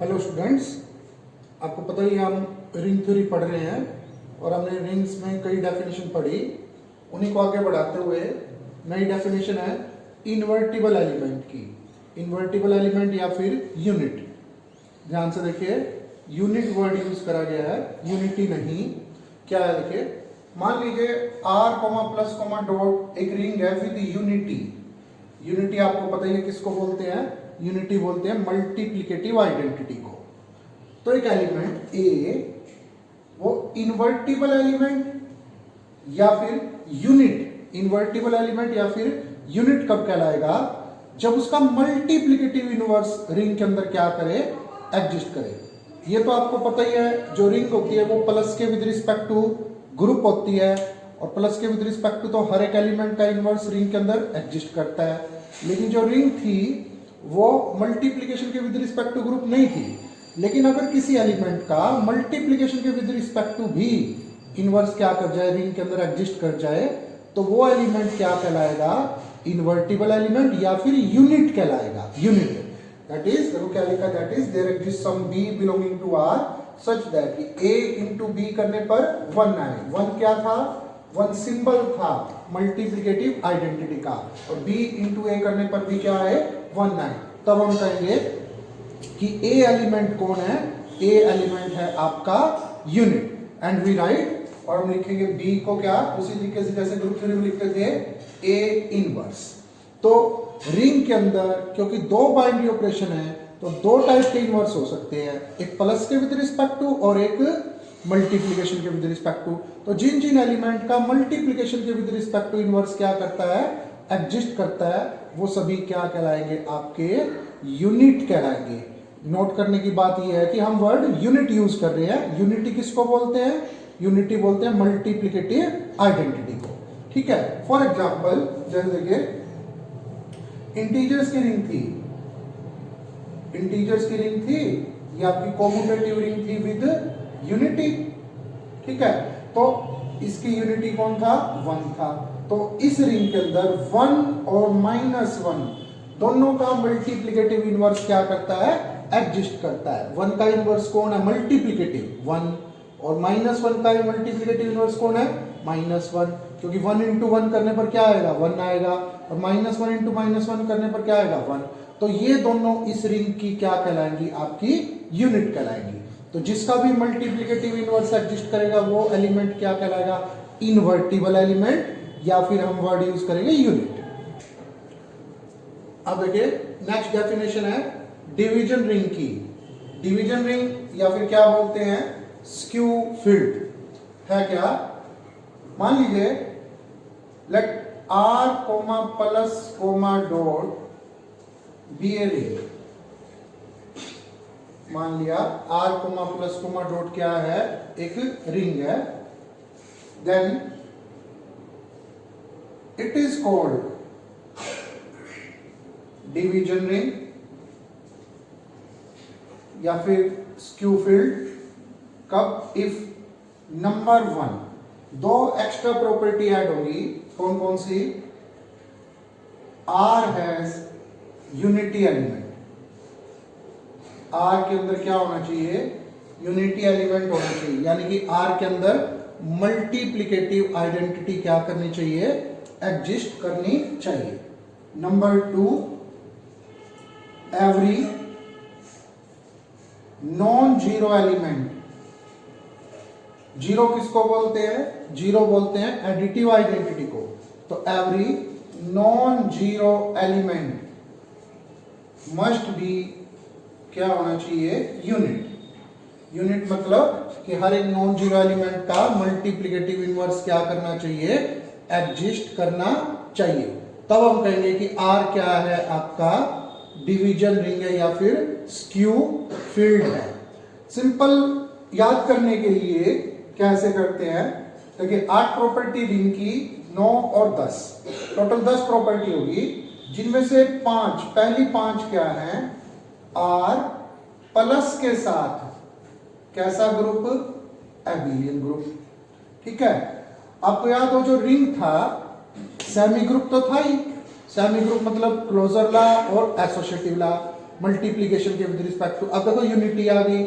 Hello students, आपको पता ही हम रिंग थ्योरी पढ़ रहे हैं और हमने रिंग्स में कई डेफिनेशन पढ़ी। उन्हीं को आगे बढ़ाते हुए नई डेफिनेशन है इन्वर्टिबल एलिमेंट की। इन्वर्टिबल एलिमेंट या फिर यूनिट। ध्यान से देखिए, यूनिट वर्ड यूज करा गया है, यूनिटी नहीं। क्या है देखिए, मान लीजिए R comma plus comma dot एक रिंग है विद यूनिटी। यूनिटी आपको पता ही है किसको बोलते हैं, यूनिटी बोलते हैं मल्टीप्लिकेटिव आइडेंटिटी को। तो एक एलिमेंट ए वो इन्वर्टिबल एलिमेंट या फिर यूनिट, इन्वर्टिबल एलिमेंट या फिर यूनिट कब कहलाएगा, जब उसका मल्टीप्लिकेटिव इनवर्स रिंग के अंदर क्या करे, एग्जिस्ट करे। ये तो आपको पता ही है, जो रिंग होती है वो प्लस के विद रिस्पेक्ट टू ग्रुप होती है और प्लस के विद रिस्पेक्ट टू तो हर एक एलिमेंट का इनवर्स रिंग के अंदर एग्जिस्ट करता है। लेकिन जो रिंग थी वो मल्टीप्लिकेशन के विद रिस्पेक्ट टू ग्रुप नहीं थी। लेकिन अगर किसी एलिमेंट का मल्टीप्लिकेशन के विद रिस्पेक्ट टू भी इनवर्स क्या कर जाए, रिंग के अंदर एग्जिस्ट कर जाए, तो वो एलिमेंट क्या कहलाएगा, इन्वर्टिबल एलिमेंट या फिर यूनिट कहलाएगा। यूनिट दैट इज, देखो क्या लिखा, that is there exist some b belonging to R such that कि ए इंटू बी करने पर 1 आए। 1 क्या था, 1 सिंबल था मल्टीप्लिकेटिव आइडेंटिटी का, और b इंटू ए करने पर भी क्या है, 1 आए। तब हम कहेंगे कि ए एलिमेंट कौन है, ए एलिमेंट है आपका यूनिट। एंड वी राइट, और हम लिखेंगे b को क्या, उसी तरीके से जैसे ग्रुप थ्योरी में लिखते थे ए इनवर्स। तो रिंग के अंदर क्योंकि दो बाइनरी ऑपरेशन है तो दो टाइप के इनवर्स हो सकते हैं, एक प्लस के विद रिस्पेक्ट टू और एक मल्टीप्लिकेशन के विद रिस्पेक्ट टू। तो जिन जिन एलिमेंट का मल्टीप्लिकेशन के विद रिस्पेक्ट टू इनवर्स क्या करता है, एग्जिस्ट करता है, वो सभी क्या कहलाएंगे, आपके यूनिट कहलाएंगे। नोट करने की बात यह है कि हम वर्ड यूनिट यूज कर रहे हैं। यूनिटी किसको बोलते हैं, यूनिटी बोलते हैं मल्टीप्लिकेटिव आइडेंटिटी को। ठीक है, फॉर एग्जाम्पल जैसे देखिए इंटीजर्स की रिंग थी, इंटीजर्स की रिंग थी, ये आपकी कोम्यूटेटिव रिंग थी विद यूनिटी। ठीक है, तो इसकी यूनिटी कौन था, 1 था। तो इस रिंग के अंदर 1 और -1 दोनों का मल्टीप्लिकेटिव इनवर्स क्या करता है, एग्जिस्ट करता है। 1 का इनवर्स कौन है, मल्टीप्लिकेटिव 1, और -1 का मल्टीप्लिकेटिव इनवर्स कौन है, -1, क्योंकि 1 इंटू 1 करने पर क्या आएगा, 1 आएगा, और -1 इंटू -1 करने पर क्या आएगा, 1। तो ये दोनों इस रिंग की क्या कहलाएंगी, आपकी यूनिट कहलाएंगी। तो जिसका भी मल्टीप्लिकेटिव इनवर्स एग्जिस्ट करेगा वो एलिमेंट क्या कहलाएगा, इन्वर्टिबल एलिमेंट, या फिर हम वर्ड यूज करेंगे यूनिट। अब देखिए नेक्स्ट डेफिनेशन है डिवीजन रिंग की। डिवीजन रिंग या फिर क्या बोलते हैं, स्क्यू फील्ड है क्या। मान लीजिए let R comma plus comma dot be a ring. मान लिया R comma plus comma dot क्या है, एक रिंग है। Then it is called division ring या फिर स्क्यू फील्ड कब, इफ नंबर 1 दो एक्स्ट्रा प्रॉपर्टी ऐड होगी। कौन कौन सी, R has unity element, R के अंदर क्या होना चाहिए, यूनिटी एलिमेंट होना चाहिए, यानी कि आर के अंदर मल्टीप्लिकेटिव आइडेंटिटी क्या करनी चाहिए, एग्जिस्ट करनी चाहिए। Number 2, every non zero element, zero किसको बोलते हैं, जीरो बोलते हैं एडिटिव आइडेंटिटी को। तो every non zero element must be क्या होना चाहिए, यूनिट। यूनिट मतलब कि हर एक नॉन जीरो एलिमेंट का मल्टीप्लिकेटिव इनवर्स क्या करना चाहिए, एग्जिस्ट करना चाहिए। तब हम कहेंगे कि आर क्या है, आपका डिवीजन रिंग है या फिर स्क्यू फील्ड है। सिंपल याद करने के लिए कैसे करते हैं, देखिए 8 प्रॉपर्टी रिंग की, 9 और 10, टोटल 10 प्रॉपर्टी होगी, जिनमें से 5, पहली 5 क्या है, आर प्लस के साथ कैसा ग्रुप, एबिलियन ग्रुप। ठीक है, आपको याद हो जो रिंग था सेमी ग्रुप तो था ही, सेमी ग्रुप मतलब क्लोजर लॉ और एसोसिएटिव लॉ। मल्टीप्लीकेशन के विद रिस्पेक्ट टू। अब देखो यूनिटी आ गई,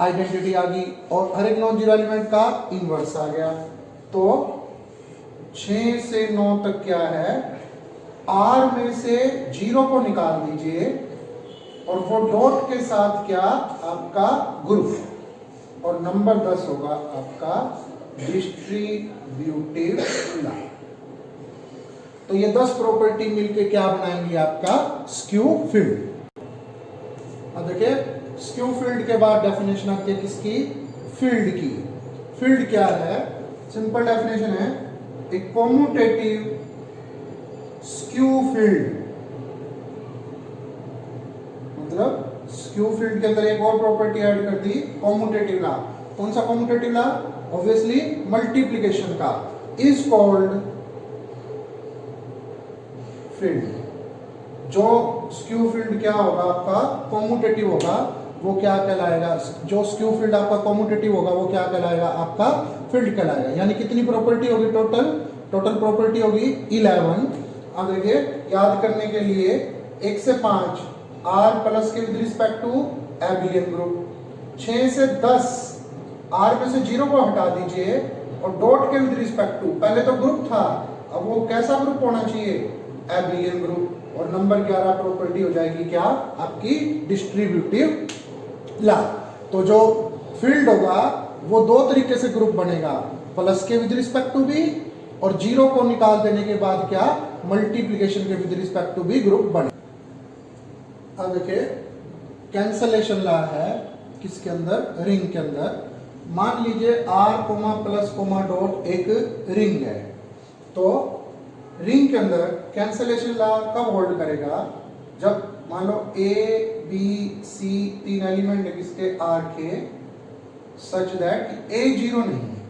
आइडेंटिटी आ गई और हर एक नॉन जीरो एलिमेंट का इनवर्स आ गया। तो 6 से 9 तक क्या है, R में से 0 को निकाल दीजिए और वो डॉट के साथ क्या आपका ग्रुप, और नंबर 10 होगा आपका डिस्ट्रीब्यूटिव ला। तो ये 10 प्रॉपर्टी मिलके क्या बनाएंगे आपका स्क्यू फील्ड। अब देखिए स्क्यू फील्ड के बाद डेफिनेशन आती है किसकी, फील्ड की। फील्ड क्या है, सिंपल डेफिनेशन है, एक कॉम्यूटेटिव स्क्यू फील्ड, मतलब स्क्यू फील्ड के अंदर एक और प्रॉपर्टी ऐड कर दी, कॉम्यूटेटिव ला। कौन सा कॉम्यूटेटिव ला, ऑब्वियसली मल्टीप्लिकेशन का, इज कॉल्ड फील्ड। जो स्क्यू फील्ड क्या होगा आपका कॉम्यूटेटिव होगा वो क्या कहलाएगा, जो स्क्यू फील्ड आपका कॉम्यूटेटिव होगा वो क्या कहलाएगा, आपका फील्ड कहलाएगा। यानी कितनी प्रॉपर्टी होगी टोटल, टोटल प्रॉपर्टी होगी 11। अब देखिए याद करने के लिए 1 से 5 R प्लस के with respect to abelian group, 6 से 10 R में से 0 को हटा दीजिए और डॉट के विद रिस्पेक्ट टू, पहले तो ग्रुप था अब वो कैसा ग्रुप होना चाहिए, एबिलियन ग्रुप, और नंबर 11 प्रॉपर्टी हो जाएगी क्या आपकी डिस्ट्रीब्यूटिव ला। तो जो फील्ड होगा वो दो तरीके से ग्रुप बनेगा, प्लस के विद रिस्पेक्ट टू भी और 0 को निकाल देने के बाद क्या मल्टीप्लिकेशन के विद रिस्पेक्ट टू भी ग्रुप बने। अब देखिए कैंसलेशन ला है किसके अंदर, रिंग के अंदर। मान लीजिए R प्लस डॉट एक रिंग है, तो रिंग के अंदर कैंसलेशन ला कब होल्ड करेगा, जब मान लो A B C 3 एलिमेंट है किसके R के, सच दैट A 0 नहीं है।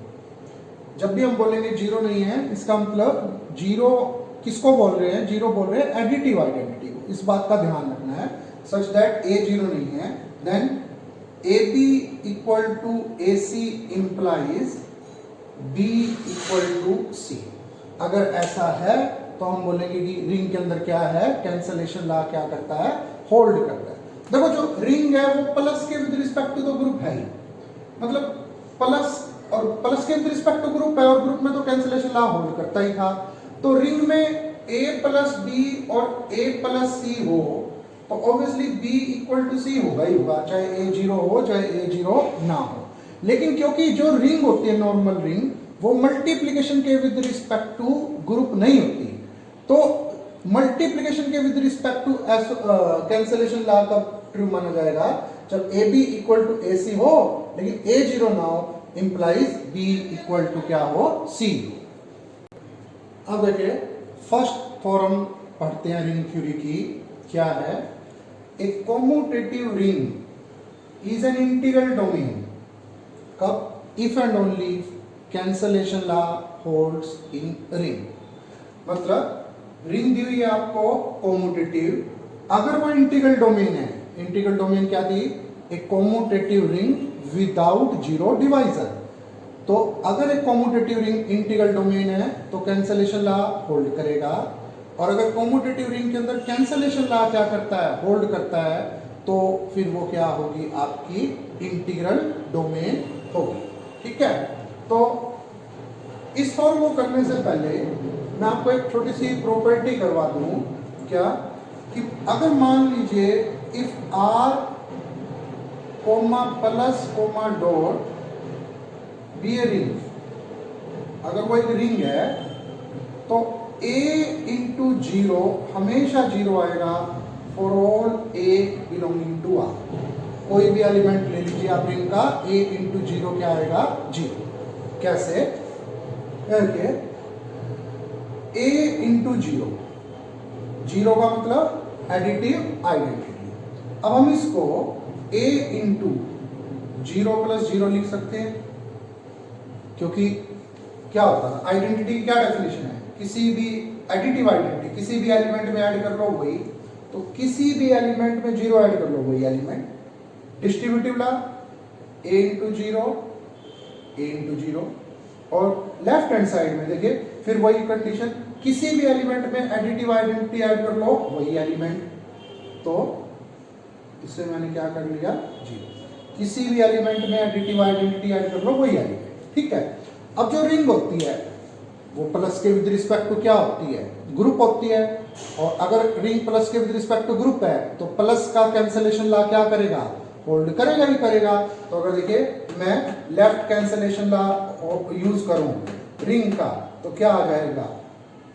जब भी हम बोलेंगे 0 नहीं है इसका मतलब 0 किसको बोल रहे हैं, 0 बोल रहे हैं एडिटिव आइडेंटिटी को, इस बात का ध्यान रखना है। सच दैट A 0 नहीं है, then AB equal to AC implies B equal to C। अगर ऐसा है तो हम बोलेंगे कि रिंग के अंदर क्या है, कैंसलेशन ला क्या करता है, होल्ड करता है। देखो जो रिंग है वो प्लस के विद रिस्पेक्ट टू तो ग्रुप है ही, मतलब प्लस और प्लस के विद रिस्पेक्ट टू ग्रुप है और ग्रुप में तो कैंसलेशन ला होल्ड करता ही था। तो रिंग में A प्लस B और A प्लस C हो तो obviously B equal to C होगा ही होगा, चाहे A 0 हो चाहे A 0 ना हो। लेकिन क्योंकि जो रिंग होती है नॉर्मल रिंग वो मल्टीप्लिकेशन के विद रिस्पेक्ट टू ग्रुप नहीं होती, तो मल्टीप्लिकेशन के विद रिस्पेक्ट टू कैंसलेशन ला कब ट्रू माना जाएगा, जब AB इक्वल टू AC हो लेकिन A 0 ना हो, इंप्लाइज B इक्वल टू क्या हो, C। अब देखिए फर्स्ट फॉर्म पढ़ते हैं रिंग थ्योरी की, क्या है, a commutative ring is an integral domain, कब, if and only cancellation law holds in ring. मतलब रिंग दी हुई है आपको कॉम्यूटेटिव, अगर वो इंटीग्रल डोमेन है, इंटीग्रल डोमेन क्या थी, एक commutative ring without zero divisor. तो अगर एक कॉम्यूटेटिव रिंग इंटीग्रल डोमेन है तो कैंसलेशन ला होल्ड करेगा, और अगर कॉम्यूटेटिव रिंग के अंदर कैंसलेशन ला क्या करता है, होल्ड करता है, तो फिर वो क्या होगी आपकी इंटीग्रल डोमेन होगी। ठीक है, तो इस फॉर्म को करने से पहले मैं आपको एक छोटी सी प्रॉपर्टी करवा दूं, क्या, कि अगर मान लीजिए if R comma plus comma dot be a ring, अगर वो एक रिंग है तो A इंटू 0 हमेशा 0 आएगा for all A belonging to R। कोई भी एलिमेंट ले लीजिए आप रिंग का, A इंटू 0 क्या आएगा, 0। कैसे, करके A इंटू 0, 0 का मतलब एडिटिव आइडेंटिटी। अब हम इसको A इंटू 0 प्लस 0 लिख सकते हैं, क्योंकि क्या होता है आइडेंटिटी की क्या डेफिनेशन है, किसी भी एडिटिव आइडेंटिटी किसी भी एलिमेंट में ऐड कर लो वही, तो किसी भी एलिमेंट में 0 ऐड कर लो वही element. Distributive law A into 0 A into 0, और लेफ्ट हैंड साइड में देखिए फिर वही कंडीशन, किसी भी एलिमेंट में एडिटिव आइडेंटिटी ऐड कर लो वही एलिमेंट। तो इससे मैंने क्या कर लिया, 0। किसी भी एलिमेंट में एडिटिव आइडेंटिटी ऐड कर लो, वही आएगी, ठीक है। अब जो रिंग होती है वो प्लस के विद रिस्पेक्ट टू क्या होती है, ग्रुप होती है। और अगर रिंग प्लस के विद रिस्पेक्ट टू ग्रुप है तो प्लस का कैंसलेशन लॉ क्या करेगा, होल्ड करेगा ही करेगा। तो अगर देखिए मैं लेफ्ट कैंसलेशन लॉ यूज करूं रिंग का तो क्या आ जाएगा,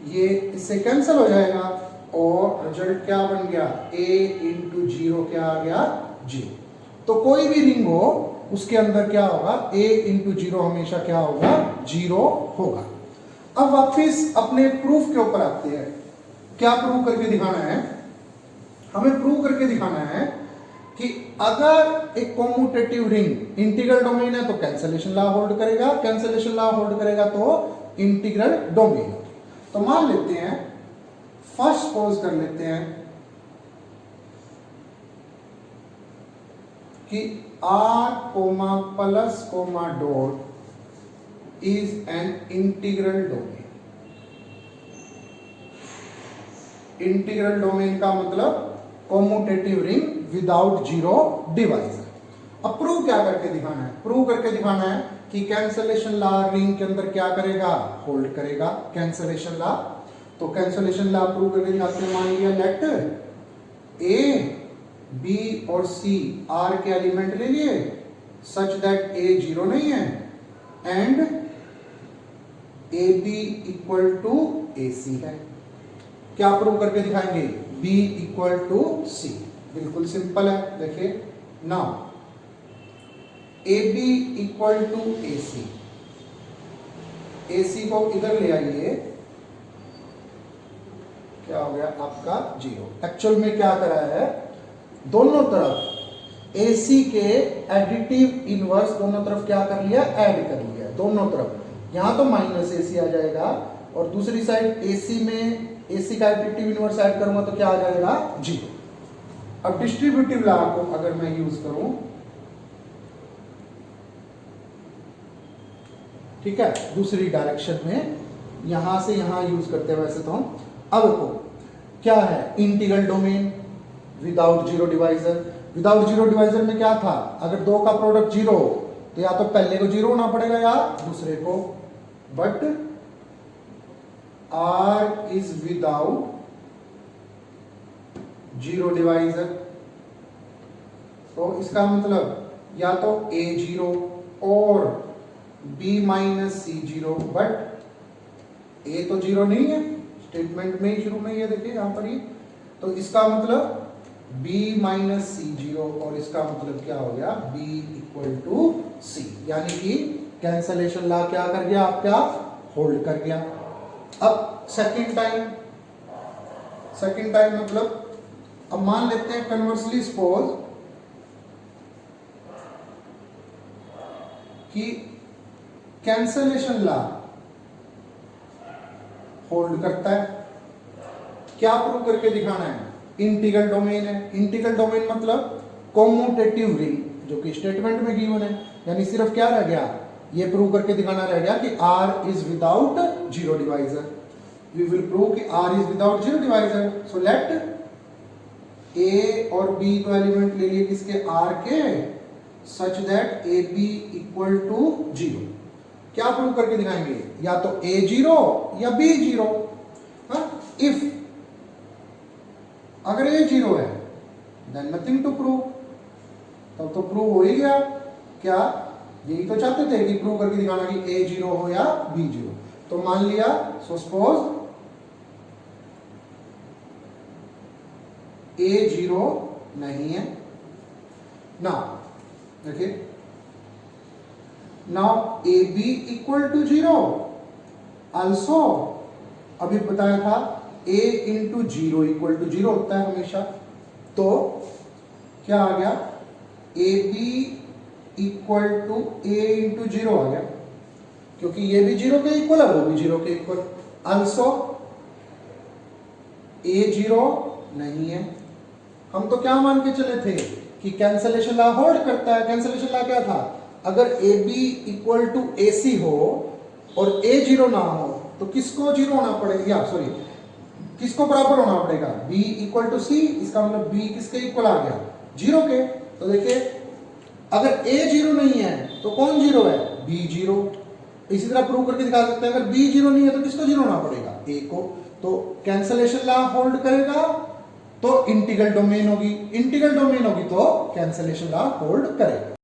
ये इससे कैंसिल हो जाएगा और रिजल्ट क्या बन गया, a इंटू 0 क्या आ गया, 0। तो कोई भी रिंग हो उसके अंदर क्या होगा, a इंटू 0 हमेशा क्या होगा, 0 होगा। अब वापिस अपने प्रूफ के ऊपर आते हैं। क्या प्रूव करके दिखाना है, हमें प्रूव करके दिखाना है कि अगर एक कॉम्यूटेटिव रिंग इंटीग्रल डोमेन है तो कैंसलेशन लॉ होल्ड करेगा, कैंसलेशन लॉ होल्ड करेगा तो इंटीग्रल डोमेन। तो मान लेते हैं, फर्स्ट सपोज कर लेते हैं कि r comma plus comma dot is an integral domain. Integral domain का मतलब commutative ring without zero divisor. अब प्रूव क्या करके दिखाना है, प्रूव करके दिखाना है कि कैंसलेशन लॉ रिंग के अंदर क्या करेगा, होल्ड करेगा कैंसलेशन लॉ। तो कैंसलेशन लॉ प्रूव करके दिखाते हैं। मान लिया लेट ए बी और सी आर के एलिमेंट ले लिए सच दैट ए 0 नहीं है and a B equal to a c है। क्या प्रूव करके दिखाएंगे, b इक्वल टू सी। बिल्कुल सिंपल है, देखिए now A B equal to a c, a c को इधर ले आइए, क्या हो गया आपका 0। एक्चुअल में क्या करा है, दोनों तरफ AC के एडिटिव इनवर्स दोनों तरफ क्या कर लिया, ऐड कर लिया दोनों तरफ। यहां तो माइनस AC आ जाएगा और दूसरी साइड AC में AC का एडिटिव इनवर्स ऐड करूंगा तो क्या आ जाएगा, 0। अब डिस्ट्रीब्यूटिव लॉ को अगर मैं यूज करूं, ठीक है, दूसरी डायरेक्शन में यहां से यहां यूज करते हैं वैसे तो हम। अब देखो क्या है, integral domain without zero divisor. Without zero divisor में क्या था, अगर दो का प्रोडक्ट 0 तो या तो पहले को 0 होना पड़ेगा या दूसरे को। But R is without zero divisor, तो इसका मतलब या तो A 0 और B minus C 0। But A तो 0 नहीं है, स्टेटमेंट में ही शुरू में ये देखिए यहां पर ही, तो इसका मतलब B माइनस C 0 और इसका मतलब क्या हो गया, B इक्वल टू C। यानी कि कैंसलेशन लॉ क्या कर गया आपका, होल्ड कर गया। अब सेकंड टाइम मतलब अब मान लेते हैं कन्वर्सली सपोज कि कैंसलेशन लॉ होल्ड करता है। क्या प्रूव करके दिखाना है, इंटीग्रल डोमेन है। इंटीग्रल डोमेन मतलब कॉम्यूटेटिव रिंग जो कि स्टेटमेंट में गिवन है, यानी सिर्फ क्या रह गया, ये प्रूव करके दिखाना रह गया कि R is without zero divisor. We will prove कि R is without zero divisor. So let A और B को एलिमेंट ले लिए किसके, R के, such that A B equal to 0। क्या प्रूव करके दिखाएंगे, या तो A 0 या B 0। इफ अगर A 0 है देन नथिंग टू प्रूव, तब तो प्रूव हो ही गया। क्या यही तो चाहते थे कि प्रूव करके दिखाना कि A 0 हो या B 0। तो मान लिया, सो सपोज A 0 नहीं है। नाउ देखिए, now A B equal to 0 also, अभी बताया था A इंटू 0 इक्वल टू 0 होता है हमेशा। तो क्या आ गया, A B equal to A into 0 आ गया, क्योंकि ये भी 0 के इक्वल है, वो भी 0 के इक्वल। ऑल्सो A 0 नहीं है। हम तो क्या मान के चले थे कि कैंसलेशन लॉ होल्ड करता है। कैंसलेशन लॉ क्या था, अगर A B equal to a सी हो और A 0 ना हो तो किसको 0 होना पड़ेगा, सॉरी किसको बराबर होना पड़ेगा, B इक्वल टू C। इसका मतलब B किसके इक्वल आ गया, जीरो के। तो देखिए अगर ए जीरो नहीं है तो कौन जीरो है, बी जीरो। इसी तरह प्रूव करके दिखा सकते हैं, अगर बी जीरो नहीं है तो किसको जीरो होना पड़ेगा, ए को। तो कैंसलेशन लॉ होल्ड करेगा तो इंटीग्रल डोमेन होगी, इंटीग्रल डोमेन होगी तो कैंसलेशन लॉ होल्ड करेगा।